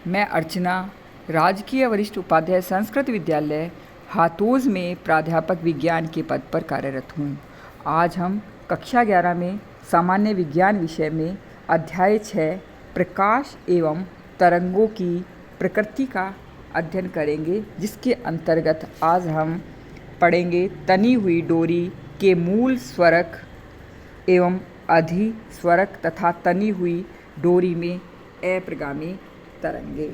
मैं अर्चना राजकीय वरिष्ठ उपाध्याय संस्कृत विद्यालय हाथोज में प्राध्यापक विज्ञान के पद पर कार्यरत हूँ। आज हम कक्षा 11 में सामान्य विज्ञान विषय में अध्याय 6 प्रकाश एवं तरंगों की प्रकृति का अध्ययन करेंगे, जिसके अंतर्गत आज हम पढ़ेंगे तनी हुई डोरी के मूल स्वरक एवं अधिस्वरक तथा तनी हुई डोरी में अप्रगामी तरंगे।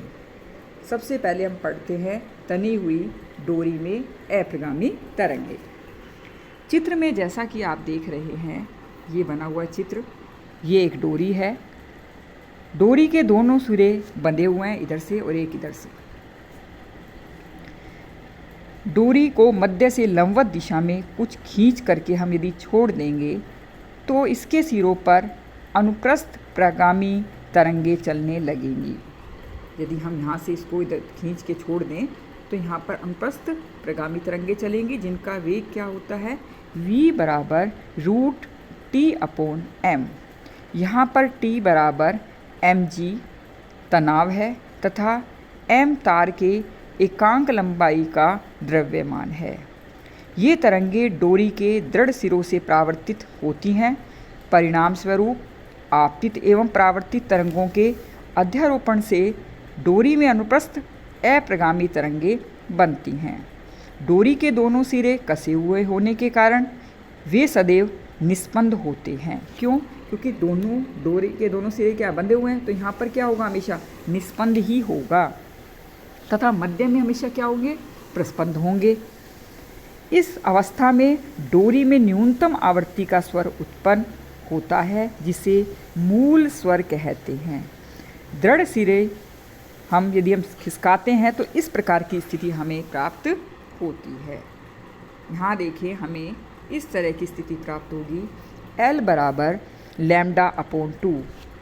सबसे पहले हम पढ़ते हैं तनी हुई डोरी में अप्रगामी तरंगे। चित्र में जैसा कि आप देख रहे हैं, ये बना हुआ चित्र, ये एक डोरी है। डोरी के दोनों सिरे बंधे हुए हैं, इधर से और एक इधर से। डोरी को मध्य से लंबवत दिशा में कुछ खींच करके हम यदि छोड़ देंगे तो इसके सिरों पर अनुप्रस्थ प्रगामी तरंगे चलने लगेंगी। यदि हम यहाँ से इसको इधर खींच के छोड़ दें तो यहाँ पर अनुप्रस्थ प्रगामी तरंगे चलेंगी, जिनका वेग क्या होता है, v बराबर रूट टी अपॉन एम। यहाँ पर t बराबर mg तनाव है तथा m तार के एकांक लंबाई का द्रव्यमान है। ये तरंगे डोरी के दृढ़ सिरों से परावर्तित होती हैं। परिणाम स्वरूप आपतित एवं परावर्तित तरंगों के अध्यारोपण से डोरी में अनुप्रस्थ अप्रगामी तरंगे बनती हैं। डोरी के दोनों सिरे कसे हुए होने के कारण वे सदैव निस्पंद होते हैं। क्यों? क्योंकि डोरी के दोनों सिरे क्या बंधे हुए हैं, तो यहाँ पर क्या होगा, हमेशा निस्पंद ही होगा तथा मध्य में हमेशा क्या होंगे, प्रस्पंद होंगे। इस अवस्था में डोरी में न्यूनतम आवृत्ति का स्वर उत्पन्न होता है, जिसे मूल स्वर कहते हैं। दृढ़ सिरे यदि हम खिसकाते हैं तो इस प्रकार की स्थिति हमें प्राप्त होती है। यहाँ देखिए, हमें इस तरह की स्थिति प्राप्त होगी, L बराबर लैम्डा अपॉन 2,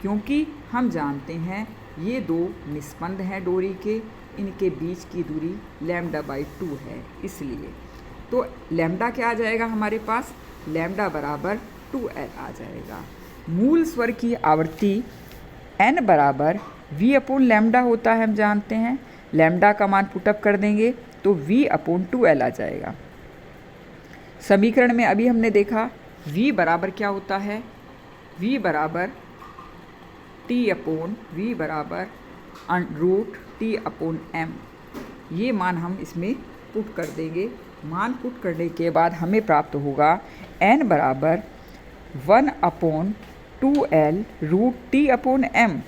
क्योंकि हम जानते हैं ये दो निस्पंद हैं डोरी के, इनके बीच की दूरी लैम्डा बाई 2 है, इसलिए तो लैम्डा क्या आ जाएगा हमारे पास, लैम्डा बराबर 2L आ जाएगा। मूल स्वर की आवृत्ति n बराबर v अपॉन लैम्डा होता है, हम जानते हैं। लैम्डा का मान पुटअप कर देंगे तो v अपॉन 2L आ जाएगा। समीकरण में अभी हमने देखा v बराबर क्या होता है, v बराबर t अपॉन v बराबर रूट t अपॉन m। ये मान हम इसमें पुट कर देंगे। मान पुट करने के बाद हमें प्राप्त होगा n बराबर 1 upon 2L root t upon m।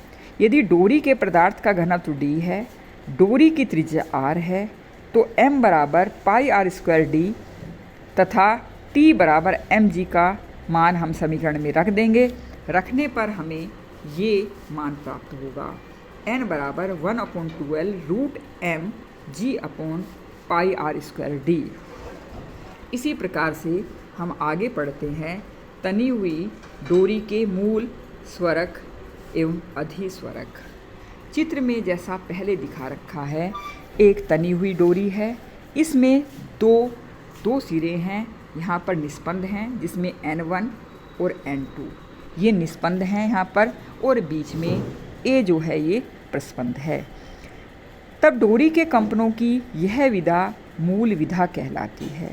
यदि डोरी के पदार्थ का घनत्व d है, डोरी की त्रिज्या r है, तो m बराबर पाई r स्क्वायर d तथा t बराबर mg का मान हम समीकरण में रख देंगे। रखने पर हमें ये मान प्राप्त होगा, n बराबर 1 upon 2L root m g upon pi r square d। इसी प्रकार से हम आगे पढ़ते हैं तनी हुई डोरी के मूल स्वरक एवं अधिस्वरक। चित्र में जैसा पहले दिखा रखा है, एक तनी हुई डोरी है, इसमें दो सिरे हैं, यहाँ पर निस्पंद हैं, जिसमें N1 और N2 ये निस्पंद हैं यहाँ पर, और बीच में A जो है ये प्रस्पंद है। तब डोरी के कंपनों की यह विधा मूल विधा कहलाती है।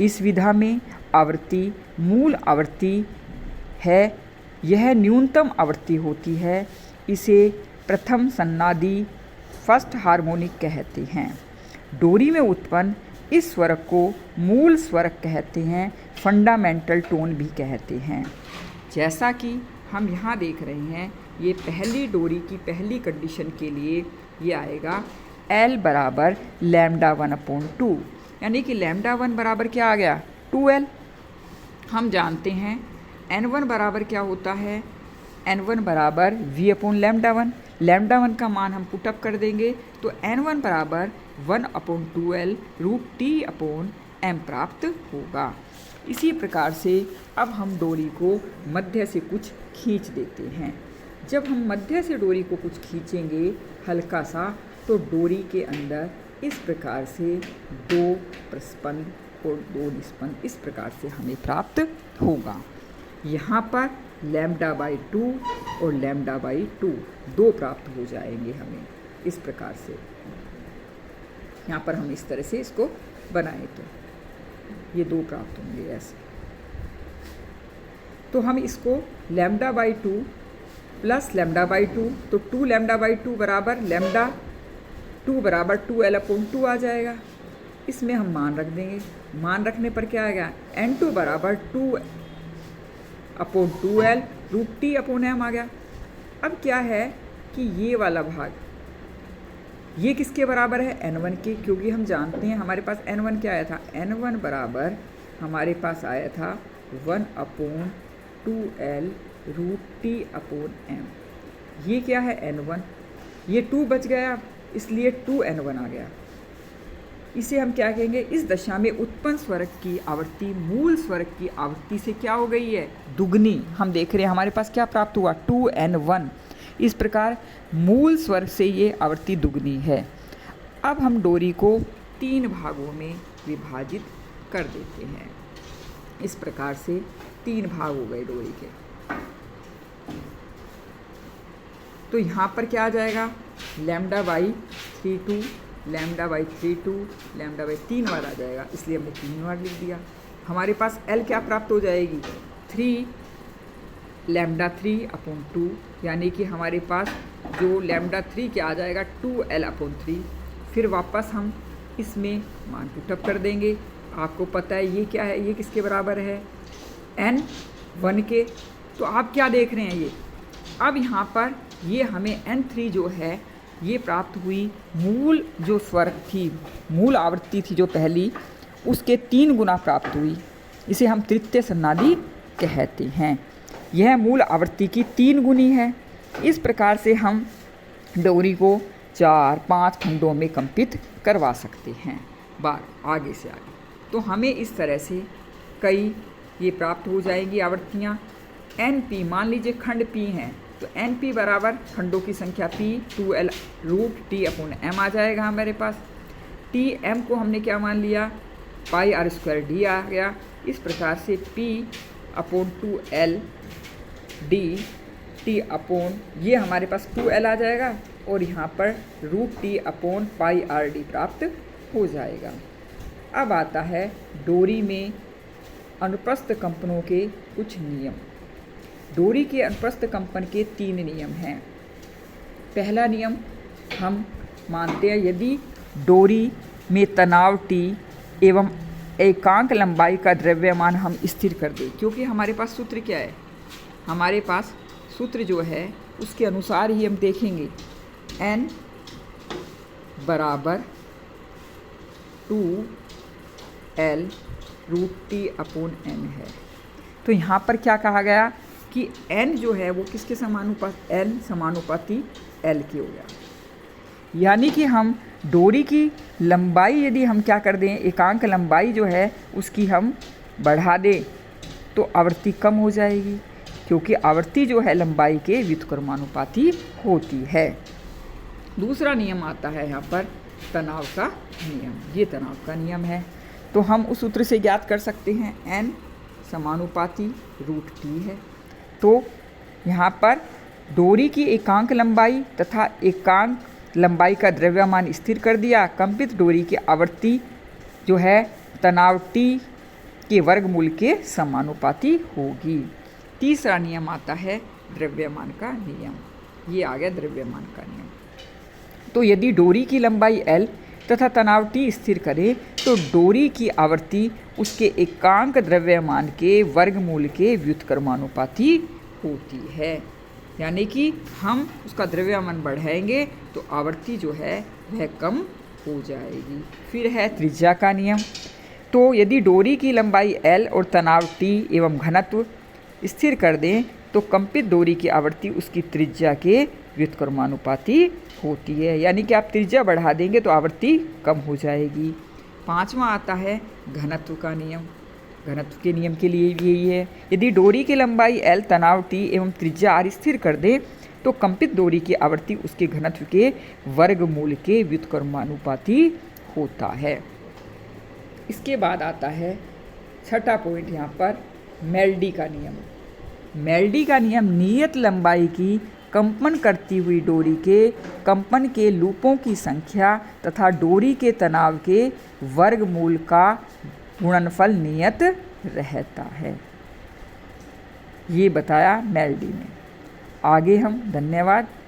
इस विधा में आवृत्ति मूल आवृत्ति है, यह न्यूनतम आवृत्ति होती है। इसे प्रथम सन्नादी फर्स्ट हार्मोनिक कहते हैं। डोरी में उत्पन्न इस स्वरक को मूल स्वरक कहते हैं, फंडामेंटल टोन भी कहते हैं। जैसा कि हम यहाँ देख रहे हैं, ये पहली डोरी की पहली कंडीशन के लिए ये आएगा L बराबर लैम्डा 1 अपॉन 2, यानी कि लैम्डा 1 बराबर क्या आ गया, 2L। हम जानते हैं N1 बराबर क्या होता है, N1 बराबर v अपॉन लैम्डा 1। लैम्डा 1 का मान हम पुटअप कर देंगे तो N1 बराबर 1 upon 2L root t upon m प्राप्त होगा। इसी प्रकार से अब हम डोरी को मध्य से कुछ खींच देते हैं। जब हम मध्य से डोरी को कुछ खींचेंगे हल्का सा, तो डोरी के अंदर इस प्रकार से दो प्रस्पंद और दो निस्पंद इस प्रकार से हमें प्राप्त होगा। यहाँ पर लैम्डा बाई 2 और लैम्डा बाई 2 दो प्राप्त हो जाएंगे हमें। इस प्रकार से यहाँ पर हम इस तरह से इसको बनाए तो ये 2 प्राप्त होंगे ऐसे। तो हम इसको λ/2 प्लस λ/2, तो 2 λ/2 बराबर λ2 बराबर 2l/2 आ जाएगा। इसमें हम मान रख देंगे, मान रखने पर क्या आएगा, n2 बराबर 2/2l √T/m आ गया। अब क्या है कि ये वाला भाग ये किसके बराबर है, n1 के, क्योंकि हम जानते हैं हमारे पास n1 क्या आया था, n1 बराबर हमारे पास आया था 1/2l √T/m। ये क्या है n1, ये 2 बच गया इसलिए 2n1 आ गया। इसे हम क्या कहेंगे, इस दशा में उत्पन्न स्वर्ग की आवृत्ति मूल स्वर्ग की आवृत्ति से क्या हो गई है, दुगनी। हम देख रहे हैं हमारे पास क्या प्राप्त हुआ, 2n1। इस प्रकार मूल स्वर्ग से ये आवृत्ति दुगनी है। अब हम डोरी को 3 भागों में विभाजित कर देते हैं। इस प्रकार से 3 भाग हो गए डोरी के। तो यहाँ पर क्या आ जाएगा, λ/32 λ/32 λ/3 बार आ जाएगा, इसलिए हमने 3 बार लिख दिया। हमारे पास L क्या प्राप्त हो जाएगी, 3 λ3/2, यानी कि हमारे पास जो λ3 क्या आ जाएगा 2l/3। फिर वापस हम इसमें मान पुटअप कर देंगे। आपको पता है ये क्या है, ये किसके बराबर है, n1 के। तो आप क्या देख रहे हैं ये, अब यहाँ पर ये हमें n3 जो है ये प्राप्त हुई, मूल जो स्वर्ग थी, मूल आवृत्ति थी जो पहली, उसके 3 गुना प्राप्त हुई। इसे हम तृतीय सन्नादि कहते हैं। यह मूल आवृत्ति की 3 गुनी है। इस प्रकार से हम डोरी को 4-5 खंडों में कंपित करवा सकते हैं बार आगे से आगे। तो हमें इस तरह से कई ये प्राप्त हो जाएंगी आवृत्तियाँ। NP मान लीजिए खंड P हैं, तो NP बराबर खंडों की संख्या P 2l √T/m आ जाएगा हमारे पास। Tm को हमने क्या मान लिया, πr² आ गया। इस प्रकार से P/2l d T ये हमारे पास 2l आ जाएगा और यहाँ पर √T/πrd प्राप्त हो जाएगा। अब आता है डोरी में अनुप्रस्थ कंपनों के कुछ नियम। डोरी के अनुप्रस्थ कंपन के 3 नियम हैं। पहला नियम हम मानते हैं, यदि डोरी में तनाव T एवं एकांक लंबाई का द्रव्यमान हम स्थिर कर दें, क्योंकि हमारे पास सूत्र क्या है, हमारे पास सूत्र जो है उसके अनुसार ही हम देखेंगे, n बराबर 2l √T/m है। तो यहाँ पर क्या कहा गया कि n जो है वो किसके समानुपात, n समानुपाती l के हो गया। यानी कि हम डोरी की लंबाई यदि हम क्या कर दें, एकांक लंबाई जो है उसकी हम बढ़ा दें तो आवृत्ति कम हो जाएगी, क्योंकि आवृत्ति जो है लंबाई के व्युत्क्रमानुपाती होती है। दूसरा नियम आता है यहाँ पर तनाव का नियम। ये तनाव का नियम है, तो हम उस सूत्र से ज्ञात कर सकते हैं, n समानुपाती √T है। तो यहाँ पर डोरी की एकांक लंबाई तथा एकांक लंबाई का द्रव्यमान स्थिर कर दिया। कंपित डोरी की आवृत्ति जो है तनाव T के वर्गमूल के समानुपाती होगी। तीसरा नियम आता है द्रव्यमान का नियम। ये आ गया द्रव्यमान का नियम। तो यदि डोरी की लंबाई L तथा तनाव T स्थिर करें तो डोरी की आवृत्ति उसके एकांक द्रव्यमान के वर्गमूल के व्युत्क्रमानुपाती होती है। यानी कि हम उसका द्रव्यमान बढ़ाएंगे तो आवृत्ति जो है वह कम हो जाएगी। फिर है त्रिज्या का नियम। तो यदि डोरी की लंबाई L और तनाव T एवं घनत्व स्थिर कर दें तो कंपित डोरी की आवृत्ति उसकी त्रिज्या के व्युत्क्रमानुपाती होती है। यानी कि आप त्रिज्या बढ़ा देंगे तो आवृत्ति कम हो जाएगी। पांचवा आता है घनत्व का नियम। घनत्व के नियम के लिए भी यही है, यदि डोरी की लंबाई L तनाव T एवं त्रिज्या R स्थिर कर दे तो कंपित डोरी की आवृत्ति उसके घनत्व के वर्गमूल के व्युत्क्रमानुपाती होता है। इसके बाद आता है छठा पॉइंट यहाँ पर मेल्डी का नियम। मेल्डी का नियम नियत लंबाई की कंपन करती हुई डोरी के कंपन के लूपों की संख्या तथा डोरी के तनाव के वर्गमूल का गुणनफल नियत रहता है। ये बताया मेल्डी ने।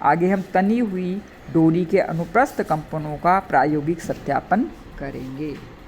आगे हम तनी हुई डोरी के अनुप्रस्थ कंपनों का प्रायोगिक सत्यापन करेंगे।